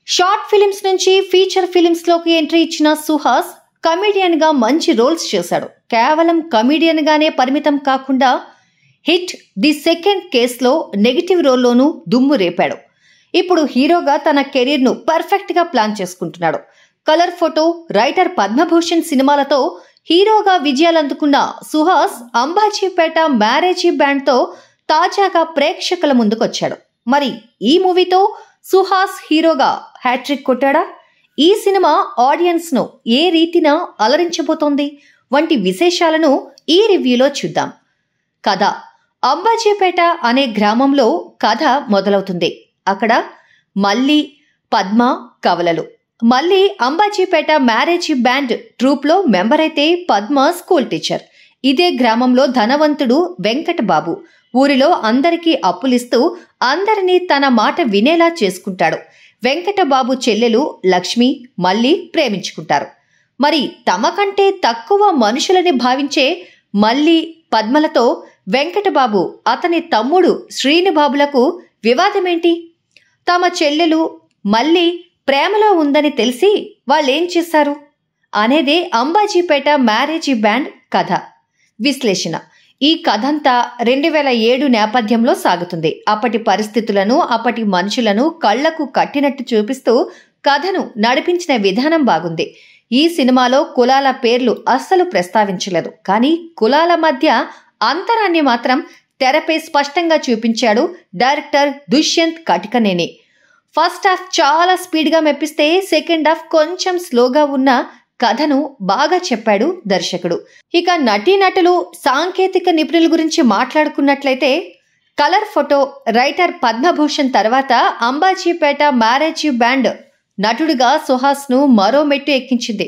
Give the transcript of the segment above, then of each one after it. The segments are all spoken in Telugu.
షార్ట్ ఫిలిమ్స్ నుంచి ఫీచర్ ఫిలిమ్స్ లోకి ఎంట్రీ ఇచ్చిన సుహాస్ కమెడియన్ గా మంచి రోల్స్ చేశాడు. కేవలం కమెడియన్ గానే పరిమితం కాకుండా హిట్ ది సెకండ్ కేసులో నెగిటివ్ రోల్లోనూ దుమ్ము రేపాడు. ఇప్పుడు హీరోగా తన కెరీర్ ను పర్ఫెక్ట్ గా ప్లాన్ చేసుకుంటున్నాడు. కలర్ ఫోటో, రైటర్ పద్మభూషణ్ సినిమాలతో హీరోగా విజయాలందుకున్న సుహాస్ అంబాజీపేట మ్యారేజీ బ్యాండ్ తో తాజాగా ప్రేక్షకుల ముందుకొచ్చాడు. మరి ఈ మూవీతో సుహాస్ హీరోగా హ్యాట్రిక్ కొట్టాడా? ఈ సినిమా ఆడియన్స్ ను ఏ రీతిన అలరించబోతోంది వంటి విశేషాలను ఈ రివ్యూలో చూద్దాం. కథ: అంబాజీపేట అనే గ్రామంలో కథ మొదలవుతుంది. అక్కడ మల్లి, పద్మ కవలలు. మల్లి అంబాజీపేట మ్యారేజీ బ్యాండ్ ట్రూప్ లో మెంబర్ అయితే పద్మ స్కూల్ టీచర్. ఇదే గ్రామంలో ధనవంతుడు వెంకటబాబు ఊరిలో అందరికీ అప్పులిస్తూ అందరినీ తన మాట వినేలా చేసుకుంటాడు. వెంకటబాబు చెల్లెలు లక్ష్మి, మల్లి ప్రేమించుకుంటారు. మరి తమకంటే తక్కువ మనుషులని భావించే మల్లి, పద్మలతో వెంకటబాబు అతని తమ్ముడు శ్రీనిబాబులకు వివాదమేంటి? తమ చెల్లెలు మల్లి ప్రేమలో ఉందని తెలిసి వాళ్ళేం చేశారు అనేదే అంబాజీపేట మ్యారేజీ బ్యాండ్ కథ. విశ్లేషణ: ఈ కథంతా 2007 నేపథ్యంలో సాగుతుంది. అప్పటి పరిస్థితులను, అప్పటి మనుషులను కళ్లకు కట్టినట్టు చూపిస్తూ కథను నడిపించిన విధానం బాగుంది. ఈ సినిమాలో కులాల పేర్లు అస్సలు ప్రస్తావించలేదు. కానీ కులాల మధ్య అంతరాన్ని మాత్రం తెరపై స్పష్టంగా చూపించాడు director Dushyanth Katikaneni. First half చాలా స్పీడ్గా మెప్పిస్తే సెకండ్ హాఫ్ కొంచెం స్లోగా ఉన్న కథను బాగా చెప్పాడు దర్శకుడు. ఇక నటీనటులు, సాంకేతిక నిపుణుల గురించి మాట్లాడుకున్నట్లయితే కలర్ ఫోటో, రైటర్ పద్మభూషణ్ తర్వాత అంబాజీపేట మ్యారేజీ బ్యాండ్ నటుడిగా సుహాస్ ను మరో మెట్టు ఎక్కించింది.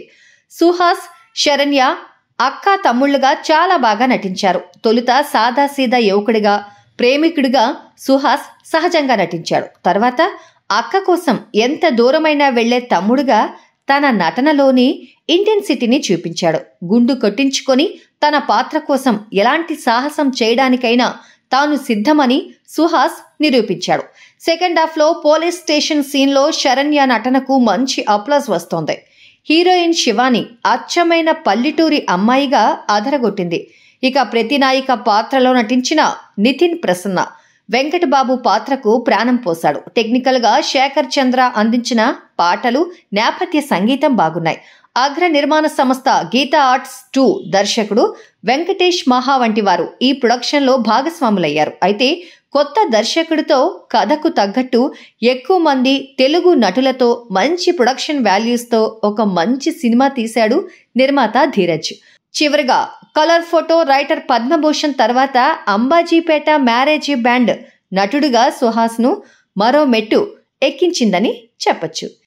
సుహాస్, శరణ్య అక్క తమ్ముళ్లుగా చాలా బాగా నటించారు. తొలుత సాదాసీదా యువకుడిగా, ప్రేమికుడిగా సుహాస్ సహజంగా నటించాడు. తర్వాత అక్క కోసం ఎంత దూరమైనా వెళ్లే తమ్ముడుగా తన నటనలోని ఇంటెన్సిటీని చూపించాడు. గుండు కొట్టించుకొని తన పాత్ర కోసం ఎలాంటి సాహసం చేయడానికైనా తాను సిద్ధమని సుహాస్ నిరూపించాడు. సెకండ్ హాఫ్ లో పోలీస్ స్టేషన్ సీన్ లో శరణ్య నటనకు మంచి అప్లాజ్ వస్తోంది. హీరోయిన్ శివాని అచ్చమైన పల్లెటూరి అమ్మాయిగా అదరగొట్టింది. ఇక ప్రతినాయిక పాత్రలో నటించిన నితిన్ ప్రసన్న వెంకటబాబు పాత్రకు ప్రాణం పోశాడు. టెక్నికల్ గా శేఖర్ చంద్ర అందించిన పాటలు, నేపథ్య సంగీతం బాగున్నాయి. అగ్ర నిర్మాణ సంస్థ గీతా ఆర్ట్స్ 2 దర్శకుడు వెంకటేష్ మహా వంటి వారు ఈ ప్రొడక్షన్ లో భాగస్వాములయ్యారు. అయితే కొత్త దర్శకుడితో కథకు తగ్గట్టు ఎక్కువ మంది తెలుగు నటులతో మంచి ప్రొడక్షన్ వాల్యూస్ తో ఒక మంచి సినిమా తీశాడు నిర్మాత ధీరజ్. చివరిగా కలర్ ఫోటో, రైటర్ పద్మభూషణ్ తర్వాత అంబాజీపేట మ్యారేజీ బ్యాండ్ నటుడిగా సుహాస్ ను మరో మెట్టు ఎక్కించిందని చెప్పొచ్చు.